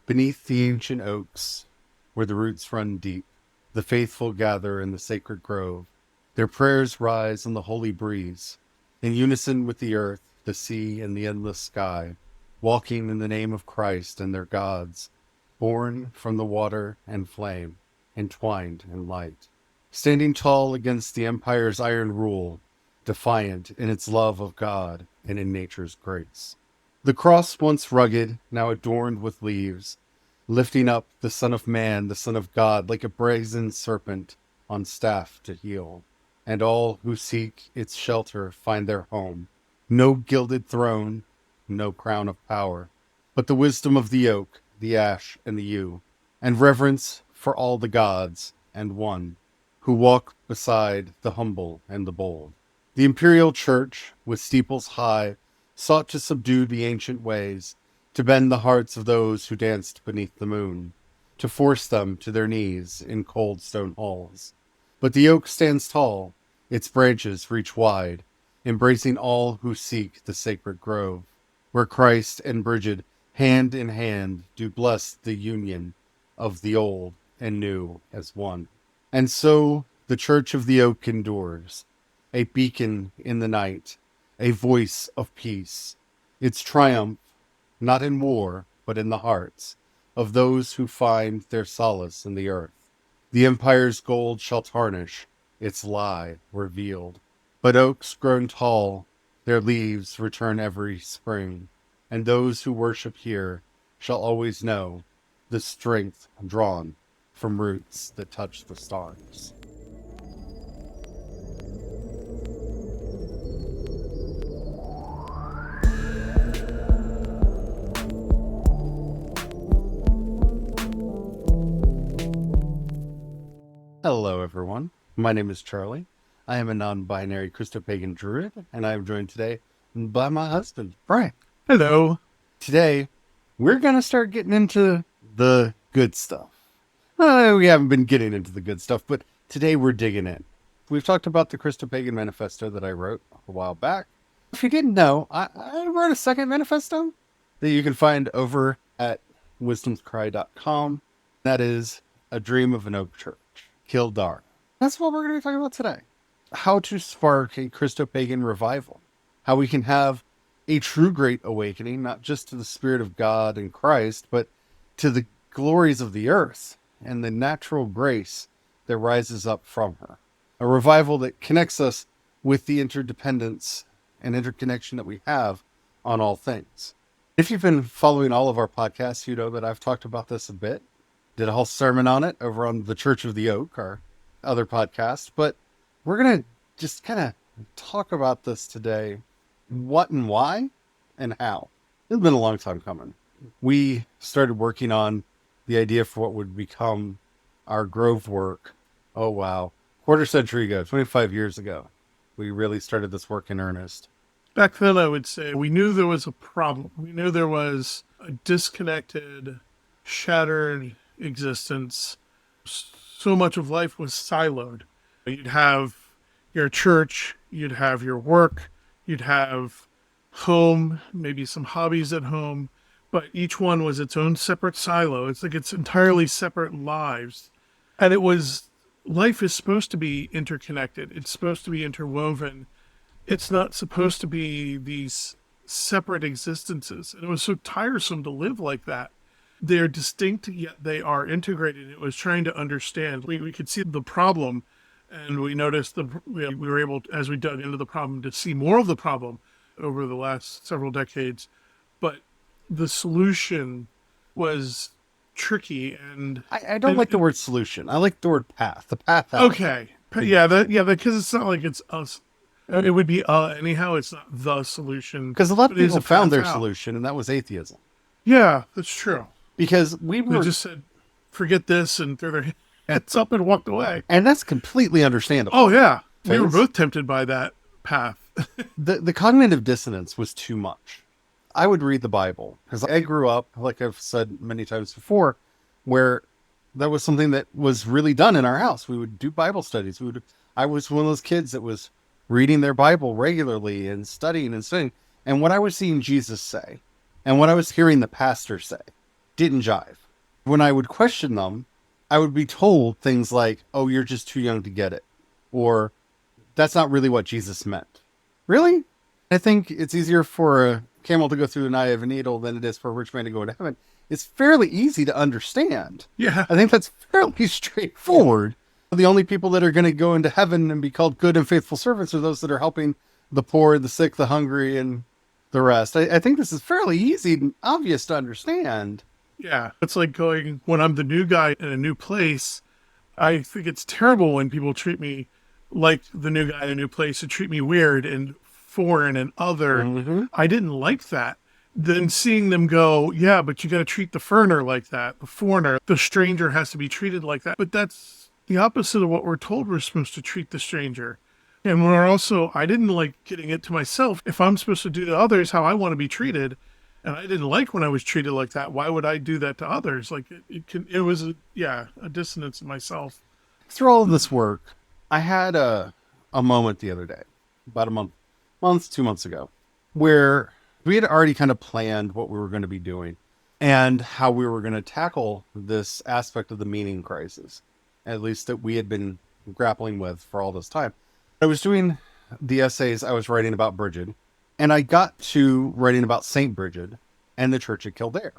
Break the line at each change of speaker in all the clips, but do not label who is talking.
Beneath the ancient oaks, where the roots run deep, the faithful gather in the sacred grove. Their prayers rise in the holy breeze, in unison with the earth, the sea, and the endless sky, walking in the name of Christ and their gods, born from the water and flame, entwined in light. Standing tall against the empire's iron rule, defiant in its love of God and in nature's grace. The cross once rugged, now adorned with leaves, lifting up the Son of Man, the Son of God, like a brazen serpent on staff to heal. And all who seek its shelter find their home. No gilded throne, no crown of power, but the wisdom of the oak, the ash, and the yew, and reverence for all the gods and one who walk beside the humble and the bold. The Imperial Church, with steeples high, sought to subdue the ancient ways, to bend the hearts of those who danced beneath the moon, to force them to their knees in cold stone halls. But the oak stands tall, its branches reach wide, embracing all who seek the sacred grove, where Christ and Bridget, hand in hand, do bless the union of the old and new as one. And so the Church of the Oak endures, a beacon in the night, a voice of peace. Its triumph, not in war, but in the hearts of those who find their solace in the earth. The empire's gold shall tarnish, its lie revealed. But oaks grown tall, their leaves return every spring, and those who worship here shall always know the strength drawn from roots that touch the stars. Hello, everyone. My name is Charlie. I am a non-binary Christopagan Druid, and I am joined today by my husband, Brian.
Hello.
Today, we're going to start getting into the good stuff. We haven't been getting into the good stuff, but today we're digging in. We've talked about the Christopagan manifesto that I wrote a while back. If you didn't know, I wrote a second manifesto that you can find over at wisdomscry.com. That is A Dream of an Oak Church. Kildare. That's what we're going to be talking about today. How to spark a Christopagan revival. How we can have a true great awakening, not just to the Spirit of God and Christ, but to the glories of the earth and the natural grace that rises up from her. A revival that connects us with the interdependence and interconnection that we have on all things. If you've been following all of our podcasts, you know that I've talked about this a bit. Did a whole sermon on it over on the Church of the Oak, our other podcast. But we're going to just kind of talk about this today. What and why and how. It's been a long time coming. We started working on the idea for what would become our Grove work. Oh, wow. Quarter century ago, 25 years ago, we really started this work in earnest.
Back then, I would say we knew there was a problem. We knew there was a disconnected, shattered existence. So much of life was siloed. You'd have your church, you'd have your work, you'd have home, maybe some hobbies at home, but each one was its own separate silo. It's like it's entirely separate lives. And life is supposed to be interconnected. It's supposed to be interwoven. It's not supposed to be these separate existences. And it was so tiresome to live like that. They're distinct, yet they are integrated. It was trying to understand. We could see the problem, and we noticed we were able, as we dug into the problem, to see more of the problem over the last several decades. But the solution was tricky, and
I don't like the word solution. I like the word path. The path out.
Okay. Yeah, because it's not like it's us. It would be anyhow. It's not the solution.
Because a lot of
but it is
people
a
found
path
their
out.
solution, and that was atheism.
Yeah, that's true.
Because we
They
were,
just said, forget this, and threw their heads up and walked away.
and that's completely understandable.
Oh, yeah. We were
Thanks.
both tempted by that path.
The cognitive dissonance was too much. I would read the Bible, because I grew up, like I've said many times before, where that was something that was really done in our house. We would do Bible studies. I was one of those kids that was reading their Bible regularly and studying and studying. And what I was seeing Jesus say, and what I was hearing the pastor say, didn't jive. When I would question them, I would be told things like, oh, you're just too young to get it. Or that's not really what Jesus meant. Really? I think it's easier for a camel to go through an eye of a needle than it is for a rich man to go into heaven. It's fairly easy to understand.
Yeah.
I think that's fairly straightforward. The only people that are going to go into heaven and be called good and faithful servants are those that are helping the poor, the sick, the hungry, and the rest. I think this is fairly easy and obvious to understand.
Yeah. It's like going, when I'm the new guy in a new place, I think it's terrible when people treat me like the new guy in a new place and treat me weird and foreign and other.
Mm-hmm.
I didn't like that. Then seeing them go, yeah, but you got to treat the foreigner like that. The foreigner, the stranger has to be treated like that. But that's the opposite of what we're told we're supposed to treat the stranger. And we're also, I didn't like getting it to myself. If I'm supposed to do to others how I want to be treated, and I didn't like when I was treated like that, why would I do that to others? Like it was a dissonance in myself.
Through all of this work, I had a moment the other day, about 2 months ago, where we had already kind of planned what we were going to be doing and how we were going to tackle this aspect of the meaning crisis, at least that we had been grappling with for all this time. I was doing the essays I was writing about Bridget, and I got to writing about St. Bridget and the Church of Kildare.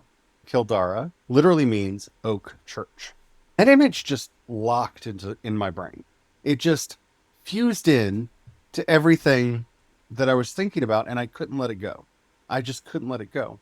Kildare literally means oak church. That image just locked in my brain. It just fused in to everything that I was thinking about, and I couldn't let it go. I just couldn't let it go.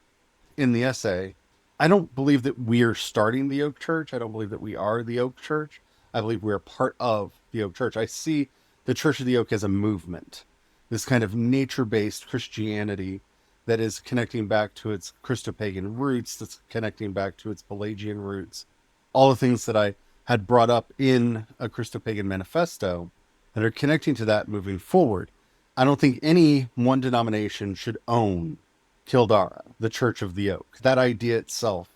In the essay, I don't believe that we're starting the Oak Church. I don't believe that we are the Oak Church. I believe we're part of the Oak Church. I see the Church of the Oak as a movement, this kind of nature-based Christianity that is connecting back to its Christopagan roots, that's connecting back to its Pelagian roots, all the things that I had brought up in a Christopagan manifesto that are connecting to that moving forward. I don't think any one denomination should own Kildare, the Church of the Oak, that idea itself,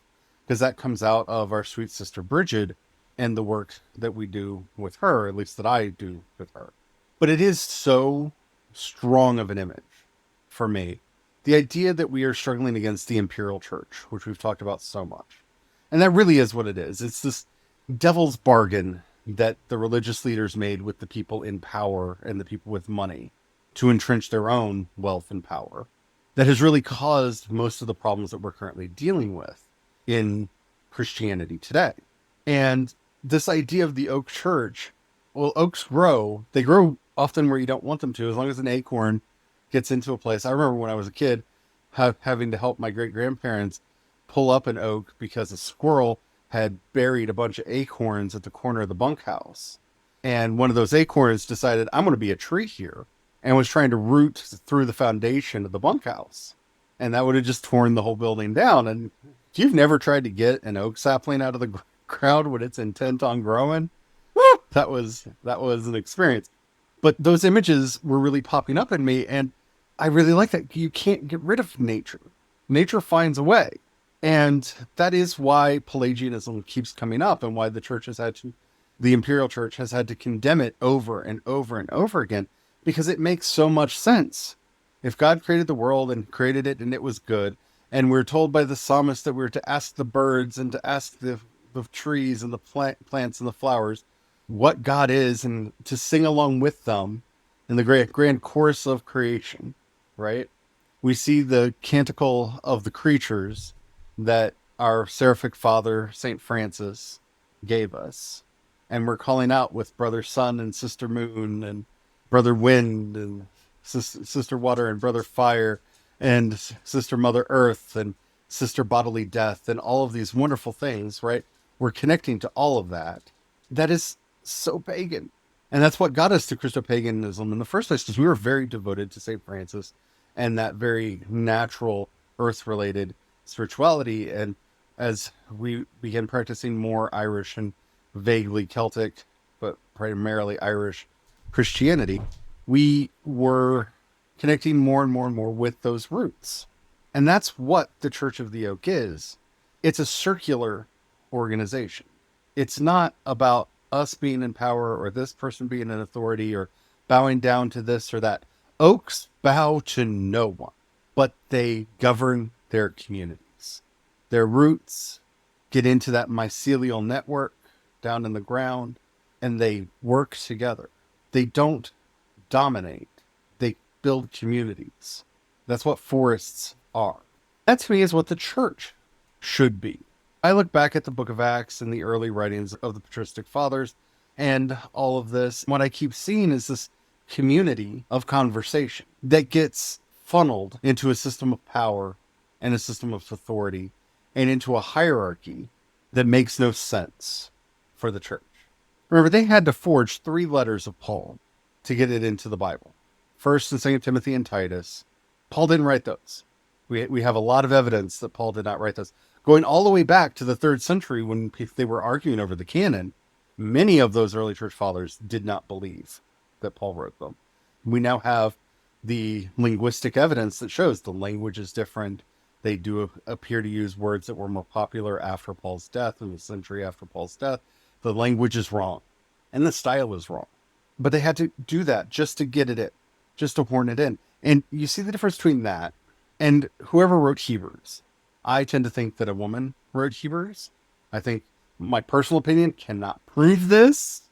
because that comes out of our sweet sister Bridget and the work that we do with her, at least that I do with her. But it is so strong of an image for me. The idea that we are struggling against the Imperial Church, which we've talked about so much. And that really is what it is. It's this devil's bargain that the religious leaders made with the people in power and the people with money to entrench their own wealth and power that has really caused most of the problems that we're currently dealing with in Christianity today. And this idea of the Oak Church, well, oaks grow. They grow often where you don't want them to, as long as an acorn gets into a place. I remember when I was a kid having to help my great-grandparents pull up an oak because a squirrel had buried a bunch of acorns at the corner of the bunkhouse. And one of those acorns decided, I'm going to be a tree here, and was trying to root through the foundation of the bunkhouse. And that would have just torn the whole building down. And if you've never tried to get an oak sapling out of the ground when it's intent on growing, that was an experience. But those images were really popping up in me, and I really like that. You can't get rid of nature. Nature finds a way. And that is why Pelagianism keeps coming up, and why the Imperial Church has had to condemn it over and over and over again, because it makes so much sense. If God created the world and created it and it was good, and we're told by the psalmist that we're to ask the birds and to ask the trees and the plants and the flowers what God is, and to sing along with them in the grand chorus of creation, right? We see the canticle of the creatures that our seraphic father, St. Francis, gave us. And we're calling out with Brother Sun and Sister Moon and Brother Wind and Sister Water and Brother Fire and Sister Mother Earth and Sister Bodily Death and all of these wonderful things, right? We're connecting to all of that. That is so pagan. And that's what got us to Christopaganism in the first place, because we were very devoted to St. Francis and that very natural earth-related spirituality. And as we began practicing more Irish and vaguely Celtic, but primarily Irish Christianity, we were connecting more and more and more with those roots. And that's what the Church of the Oak is. It's a circular organization. It's not about us being in power or this person being in authority or bowing down to this or that. Oaks bow to no one, but they govern their communities. Their roots get into that mycelial network down in the ground, and they work together. They don't dominate. They build communities. That's what forests are. That to me is what the church should be. I look back at the book of Acts and the early writings of the patristic fathers and all of this. What I keep seeing is this community of conversation that gets funneled into a system of power and a system of authority and into a hierarchy that makes no sense for the church. Remember, they had to forge 3 letters of Paul to get it into the Bible. 1st and 2nd Timothy and Titus. Paul didn't write those. We have a lot of evidence that Paul did not write those. Going all the way back to the 3rd century when they were arguing over the canon, many of those early church fathers did not believe that Paul wrote them. We now have the linguistic evidence that shows the language is different. They do appear to use words that were more popular after Paul's death, in the century after Paul's death. The language is wrong, and the style is wrong. But they had to do that just to get it in, just to horn it in. And you see the difference between that and whoever wrote Hebrews. I tend to think that a woman wrote Hebrews. I think, my personal opinion, cannot prove this.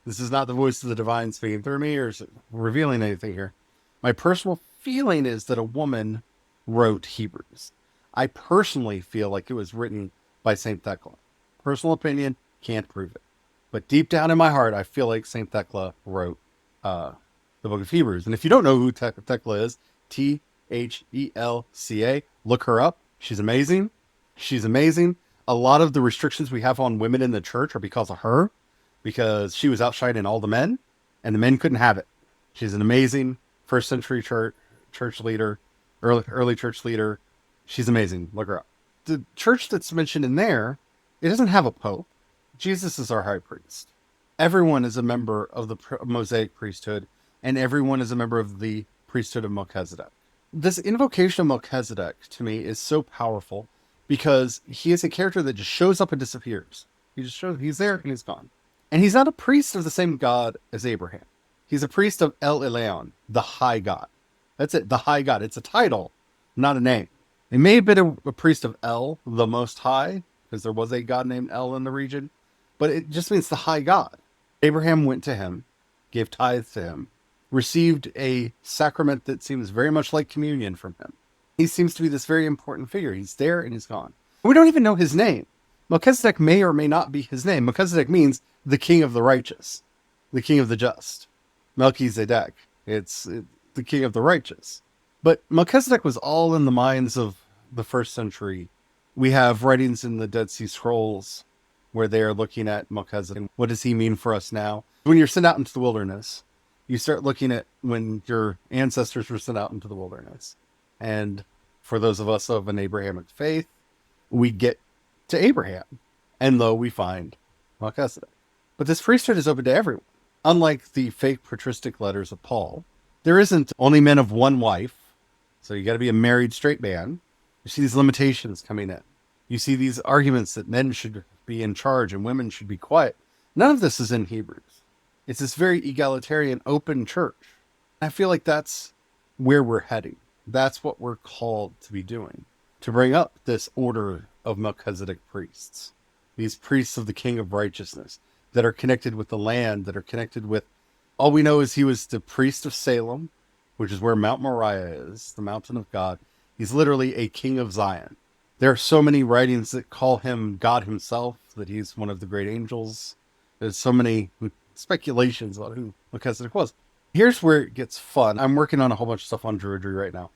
This is not the voice of the divine speaking through me or revealing anything here. My personal feeling is that a woman wrote Hebrews. I personally feel like it was written by St. Thecla. Personal opinion, can't prove it. But deep down in my heart, I feel like St. Thecla wrote the book of Hebrews. And if you don't know who Thecla is, Thelca, look her up. She's amazing. She's amazing. A lot of the restrictions we have on women in the church are because of her, because she was outshining all the men, and the men couldn't have it. She's an amazing 1st century church leader, early church leader. She's amazing. Look her up. The church that's mentioned in there, it doesn't have a pope. Jesus is our high priest. Everyone is a member of the Mosaic priesthood, and everyone is a member of the priesthood of Melchizedek. This invocation of Melchizedek, to me, is so powerful because he is a character that just shows up and disappears. He just shows, he's there and he's gone. And he's not a priest of the same God as Abraham. He's a priest of El Elyon, the high God. That's it, the high God. It's a title, not a name. He may have been a priest of El, the Most High, because there was a god named El in the region, but it just means the high God. Abraham went to him, gave tithes to him, received a sacrament that seems very much like communion from him. He seems to be this very important figure. He's there and he's gone. We don't even know his name. Melchizedek may or may not be his name. Melchizedek means the king of the righteous, the king of the just. Melchizedek, it's the king of the righteous. But Melchizedek was all in the minds of the 1st century. We have writings in the Dead Sea Scrolls where they are looking at Melchizedek. What does he mean for us now? When you're sent out into the wilderness, you start looking at when your ancestors were sent out into the wilderness. And for those of us of an Abrahamic faith, we get to Abraham. And lo, we find Melchizedek. But this priesthood is open to everyone. Unlike the fake patristic letters of Paul, there isn't only men of one wife. So you got to be a married straight man. You see these limitations coming in. You see these arguments that men should be in charge and women should be quiet. None of this is in Hebrews. It's this very egalitarian, open church. I feel like that's where we're heading. That's what we're called to be doing. To bring up this order of Melchizedek priests. These priests of the King of Righteousness that are connected with the land, that are connected with... All we know is he was the priest of Salem, which is where Mount Moriah is, the mountain of God. He's literally a king of Zion. There are so many writings that call him God himself, that he's one of the great angels. There's so many speculations about who Melchizedek was. Here's where it gets fun. I'm working on a whole bunch of stuff on Druidry right now.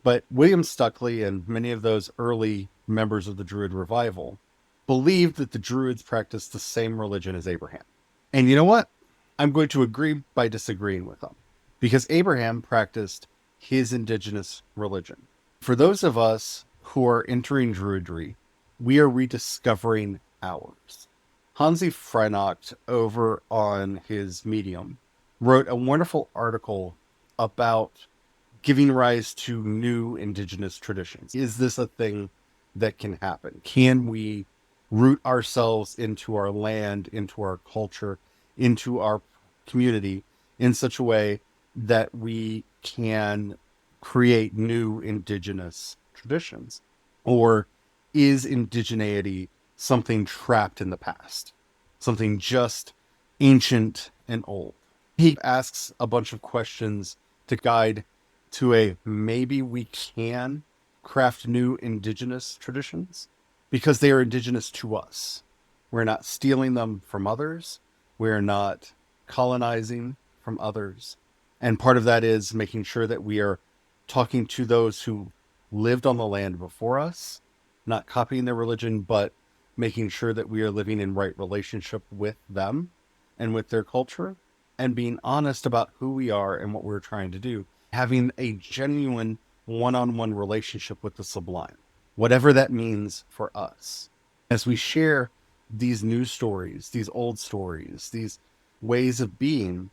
But William Stuckley and many of those early members of the Druid revival believed that the Druids practiced the same religion as Abraham. And you know what? I'm going to agree by disagreeing with them. Because Abraham practiced his indigenous religion. For those of us who are entering Druidry, we are rediscovering ours. Hansi Freinacht, over on his Medium, wrote a wonderful article about giving rise to new indigenous traditions. Is this a thing that can happen? Can we root ourselves into our land, into our culture, into our community in such a way that we can create new indigenous traditions? Or is indigeneity something trapped in the past, something just ancient and old. He asks a bunch of questions to guide to a maybe we can craft new indigenous traditions because they are indigenous to us. We're not stealing them from others. We're not colonizing from others. And part of that is making sure that we are talking to those who lived on the land before us, not copying their religion, but making sure that we are living in right relationship with them and with their culture, and being honest about who we are and what we're trying to do. Having a genuine one-on-one relationship with the sublime, whatever that means for us. As we share these new stories, these old stories, these ways of being,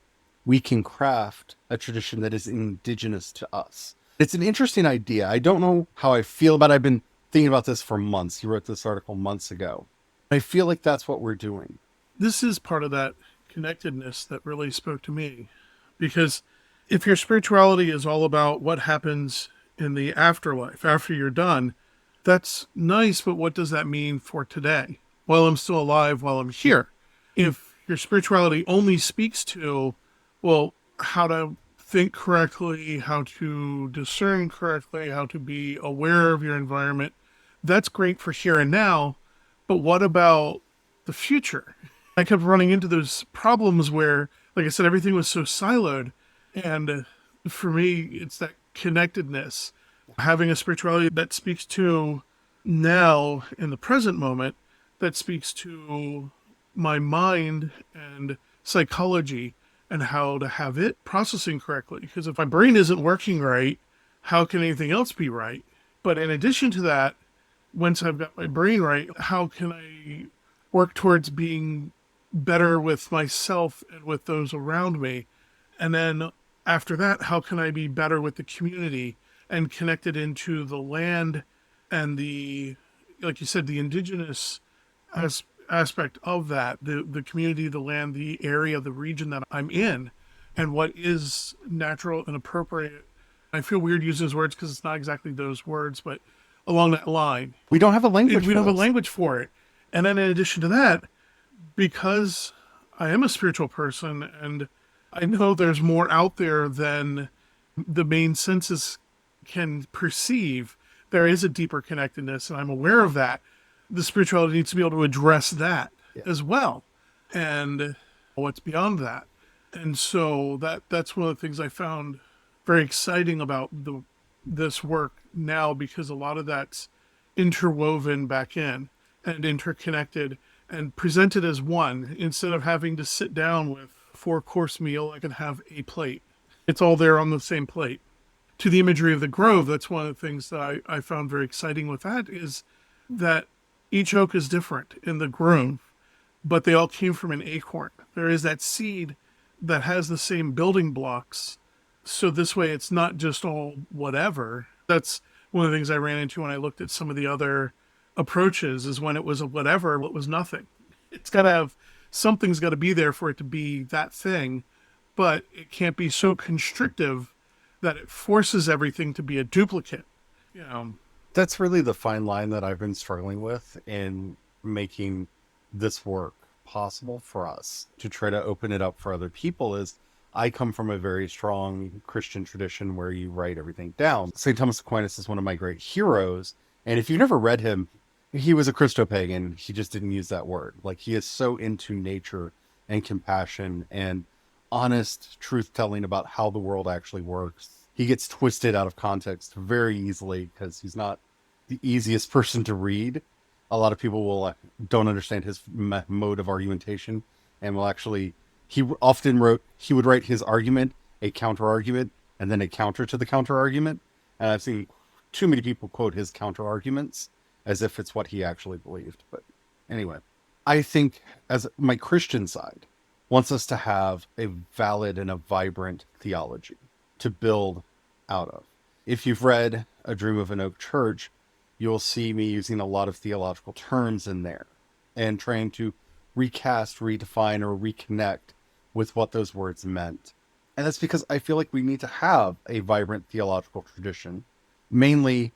we can craft a tradition that is indigenous to us. It's an interesting idea. I don't know how I feel about it. I've been thinking about this for months. You wrote this article months ago. I feel like that's what we're doing.
This is part of that connectedness that really spoke to me. Because if your spirituality is all about what happens in the afterlife, after you're done, that's nice, but what does that mean for today? While I'm still alive, while I'm here. If your spirituality only speaks to, well, how to think correctly, how to discern correctly, how to be aware of your environment, that's great for here and now, but what about the future? I kept running into those problems where, like I said, everything was so siloed. And for me, it's that connectedness, having a spirituality that speaks to now in the present moment, that speaks to my mind and psychology and how to have it processing correctly. Because if my brain isn't working right, how can anything else be right? But in addition to that, once I've got my brain right, how can I work towards being better with myself and with those around me? And then after that, how can I be better with the community and connected into the land and the, like you said, the indigenous aspect of that, the community, the land, the area, the region that I'm in, and what is natural and appropriate. I feel weird using those words because it's not exactly those words, but along that line.
We don't have a language.
We don't have a language for it. And then in addition to that, because I am a spiritual person and I know there's more out there than the main senses can perceive, there is a deeper connectedness, and I'm aware of that. The spirituality needs to be able to address that as well, and what's beyond that. And so that's one of the things I found very exciting about this work now, because a lot of that's interwoven back in and interconnected and presented as one. Instead of having to sit down with a 4-course meal, I can have a plate. It's all there on the same plate. To the imagery of the grove, that's one of the things that I found very exciting with that, is that each oak is different in the grove, but they all came from an acorn. There is that seed that has the same building blocks. So this way it's not just all whatever. That's one of the things I ran into when I looked at some of the other approaches, is when it was a whatever, what was nothing. It's got to have, something's got to be there for it to be that thing, but it can't be so constrictive that it forces everything to be a duplicate.
That's really the fine line that I've been struggling with in making this work possible for us to try to open it up for other people. Is I come from a very strong Christian tradition where you write everything down. St. Thomas Aquinas is one of my great heroes. And if you've never read him, he was a Christopagan. He just didn't use that word. Like, he is so into nature and compassion and honest truth telling about how the world actually works. He gets twisted out of context very easily because he's not the easiest person to read. A lot of people will don't understand his mode of argumentation and will actually, he would write his argument, a counter argument, and then a counter to the counter argument. And I've seen too many people quote his counter arguments as if it's what he actually believed. But anyway, I think as my Christian side wants us to have a valid and a vibrant theology to build out of. If you've read A Dream of an Oak Church, you'll see me using a lot of theological terms in there and trying to recast, redefine, or reconnect with what those words meant. And that's because I feel like we need to have a vibrant theological tradition, mainly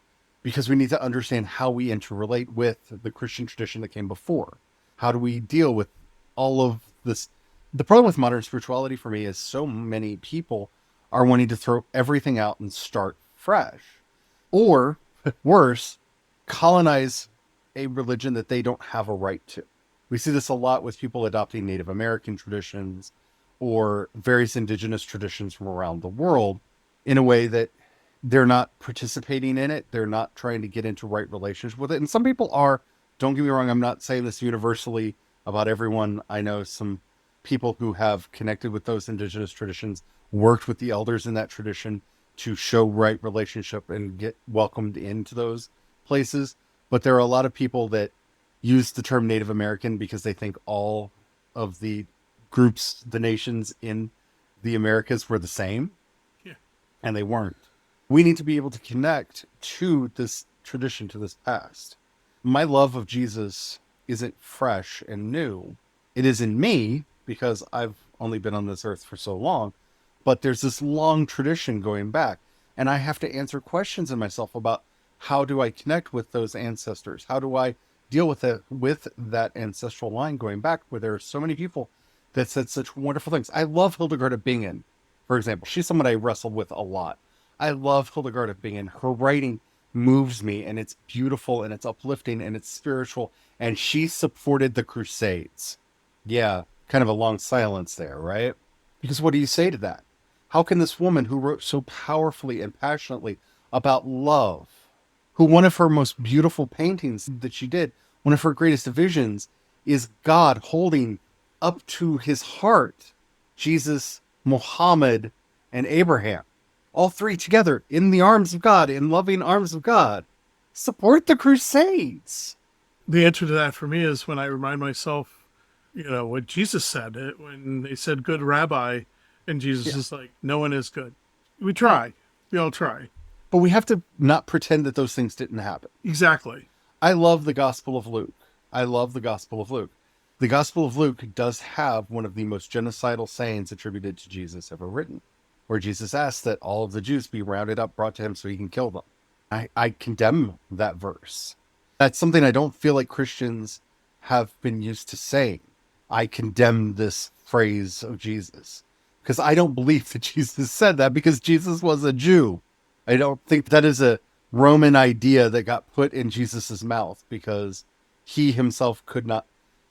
because we need to understand how we interrelate with the Christian tradition that came before. How do we deal with all of this? The problem with modern spirituality for me is so many people are wanting to throw everything out and start fresh. Or, worse, colonize a religion that they don't have a right to. We see this a lot with people adopting Native American traditions or various indigenous traditions from around the world in a way that they're not participating in it. They're not trying to get into right relationship with it. And some people are. Don't get me wrong. I'm not saying this universally about everyone. I know some people who have connected with those indigenous traditions, worked with the elders in that tradition to show right relationship and get welcomed into those places. But there are a lot of people that use the term Native American because they think all of the groups, the nations in the Americas were the same.
Yeah.
And they weren't. We need to be able to connect to this tradition, to this past. My love of Jesus isn't fresh and new. It is in me because I've only been on this earth for so long, but there's this long tradition going back, and I have to answer questions in myself about how do I connect with those ancestors? How do I deal with it, with that ancestral line going back, where there are so many people that said such wonderful things. I love Hildegard of Bingen, for example. She's someone I wrestle with a lot. I love Hildegard of Bingen. Her writing moves me, and it's beautiful, and it's uplifting, and it's spiritual, and she supported the Crusades. Yeah, kind of a long silence there, right? Because what do you say to that? How can this woman who wrote so powerfully and passionately about love, who one of her most beautiful paintings that she did, one of her greatest visions, is God holding up to his heart Jesus, Muhammad, and Abraham, all three together in the arms of God, in loving arms of God, support the Crusades?
The answer to that for me is when I remind myself, what Jesus said, when they said good rabbi, and Jesus is like, no one is good. We try. We all try.
But we have to not pretend that those things didn't happen.
Exactly.
I love the Gospel of Luke. I love the Gospel of Luke. The Gospel of Luke does have one of the most genocidal sayings attributed to Jesus ever written, where Jesus asks that all of the Jews be rounded up, brought to him so he can kill them. I condemn that verse. That's something I don't feel like Christians have been used to saying. I condemn this phrase of Jesus because I don't believe that Jesus said that, because Jesus was a Jew. I don't think that is a Roman idea that got put in Jesus's mouth because he himself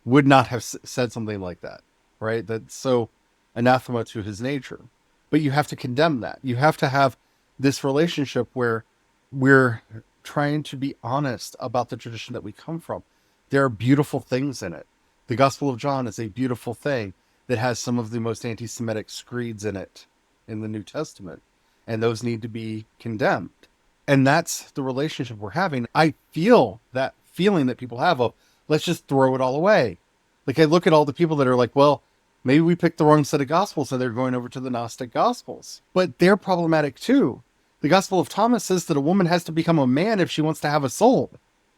would not have said something like that, right? That's so anathema to his nature. But you have to condemn that. You have to have this relationship where we're trying to be honest about the tradition that we come from. There are beautiful things in it. The Gospel of John is a beautiful thing that has some of the most anti-Semitic screeds in it in the New Testament, and those need to be condemned. And that's the relationship we're having. I feel that feeling that people have of, let's just throw it all away. Like, I look at all the people that are like, well, maybe we picked the wrong set of Gospels, so they're going over to the Gnostic Gospels. But they're problematic too. The Gospel of Thomas says that a woman has to become a man if she wants to have a soul.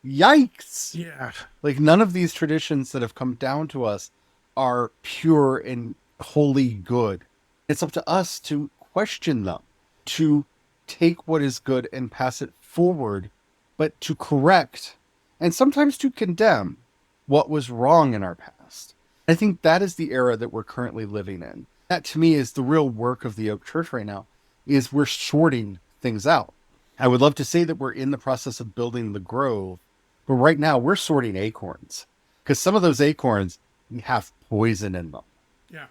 Yikes.
Yeah.
Like, none of these traditions that have come down to us are pure and wholly good. It's up to us to question them, to take what is good and pass it forward, but to correct and sometimes to condemn what was wrong in our past. I think that is the era that we're currently living in. That, to me, is the real work of the Oak Church right now, is we're sorting things out. I would love to say that we're in the process of building the grove, but right now we're sorting acorns, because some of those acorns have poison in them.
Yeah.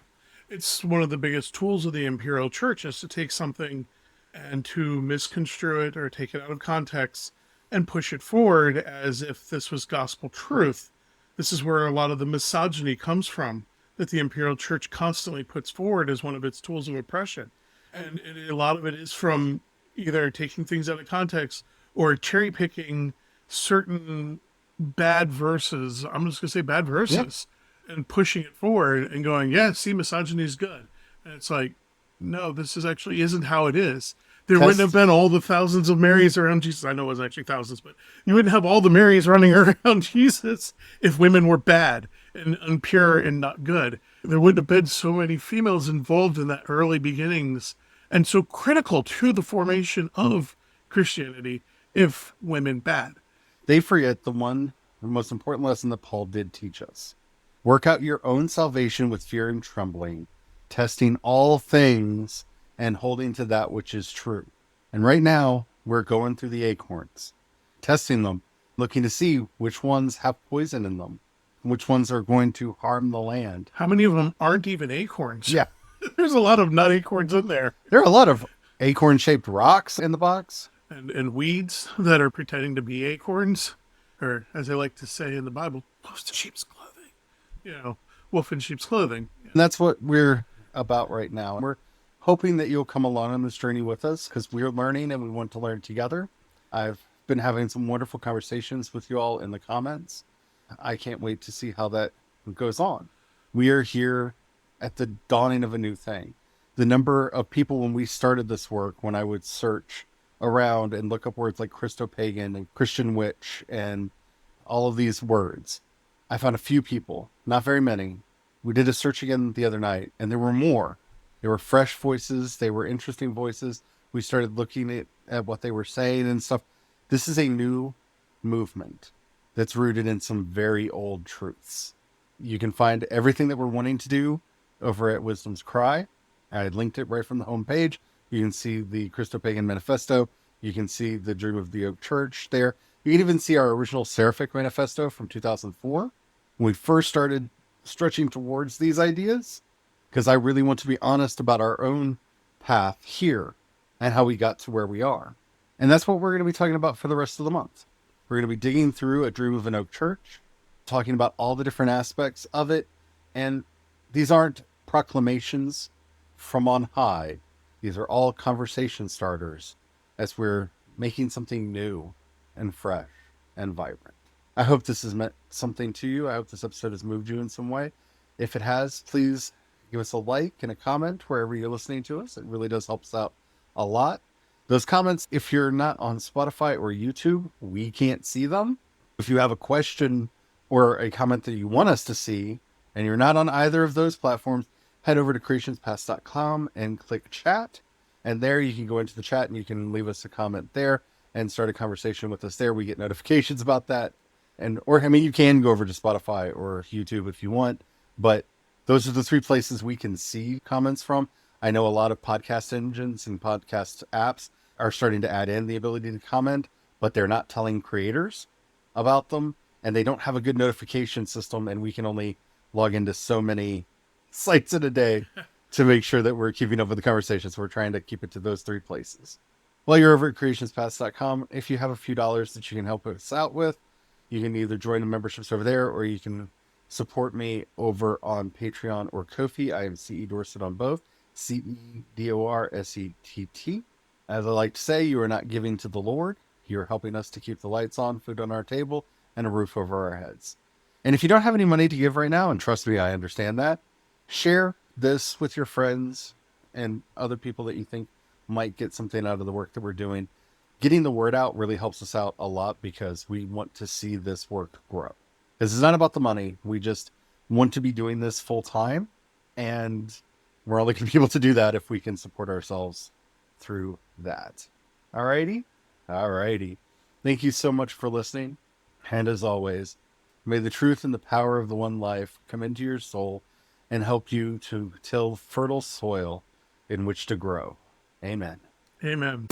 It's one of the biggest tools of the Imperial Church is to take something and to misconstrue it or take it out of context and push it forward as if this was gospel truth. This is where a lot of the misogyny comes from, that the Imperial Church constantly puts forward as one of its tools of oppression. And a lot of it is from either taking things out of context or cherry picking certain bad verses. I'm just going to say bad verses. Yeah. And pushing it forward and going, yeah, see, misogyny is good. And it's like, no, this is actually isn't how it is. There wouldn't have been all the thousands of Marys around Jesus. I know it wasn't actually thousands, but you wouldn't have all the Marys running around Jesus if women were bad and impure and not good. There wouldn't have been so many females involved in that early beginnings and so critical to the formation of Christianity if women bad.
They forget the most important lesson that Paul did teach us. Work out your own salvation with fear and trembling, testing all things and holding to that which is true. And right now, we're going through the acorns, testing them, looking to see which ones have poison in them, which ones are going to harm the land.
How many of them aren't even acorns?
Yeah.
There's a lot of nut acorns in there.
There are a lot of acorn-shaped rocks in the box.
And weeds that are pretending to be acorns, or as they like to say in the Bible, wolves in sheep's clothing. Wolf in sheep's clothing.
And that's what we're about right now. We're hoping that you'll come along on this journey with us because we're learning and we want to learn together. I've been having some wonderful conversations with you all in the comments. I can't wait to see how that goes on. We are here at the dawning of a new thing. The number of people when we started this work, when I would search around and look up words like Christopagan and Christian witch and all of these words, I found a few people, not very many. We did a search again the other night and there were more. There were fresh voices. They were interesting voices. We started looking at what they were saying and stuff. This is a new movement that's rooted in some very old truths. You can find everything that we're wanting to do over at Wisdom's Cry. I linked it right from the homepage. You can see the Christopagan Manifesto. You can see the Dream of the Oak Church there. You can even see our original Seraphic Manifesto from 2004. When we first started stretching towards these ideas, because I really want to be honest about our own path here and how we got to where we are. And that's what we're going to be talking about for the rest of the month. We're going to be digging through A Dream of an Oak Church, talking about all the different aspects of it. And these aren't proclamations from on high. These are all conversation starters as we're making something new and fresh and vibrant. I hope this has meant something to you. I hope this episode has moved you in some way. If it has, please give us a like and a comment wherever you're listening to us. It really does help us out a lot. Those comments, if you're not on Spotify or YouTube, we can't see them. If you have a question or a comment that you want us to see, and you're not on either of those platforms, head over to creationspast.com and click chat. And there you can go into the chat and you can leave us a comment there and start a conversation with us there. We get notifications about that. You can go over to Spotify or YouTube if you want, but those are the three places we can see comments from. I know a lot of podcast engines and podcast apps are starting to add in the ability to comment, but they're not telling creators about them, and they don't have a good notification system, and we can only log into so many sites in a day to make sure that we're keeping up with the conversation. So we're trying to keep it to those three places. While you're over at creationspast.com, if you have a few dollars that you can help us out with, you can either join the memberships over there, or you can support me over on Patreon or Ko-fi. I am C.E. Dorset on both. CEDORSETT. As I like to say, you are not giving to the Lord. You're helping us to keep the lights on, food on our table, and a roof over our heads. And if you don't have any money to give right now, and trust me, I understand that, share this with your friends and other people that you think might get something out of the work that we're doing. Getting the word out really helps us out a lot because we want to see this work grow. This is not about the money. We just want to be doing this full time, and we're only going to be able to do that if we can support ourselves through that. Alrighty? Thank you so much for listening. And as always, may the truth and the power of the one life come into your soul and help you to till fertile soil in which to grow. Amen.
Amen.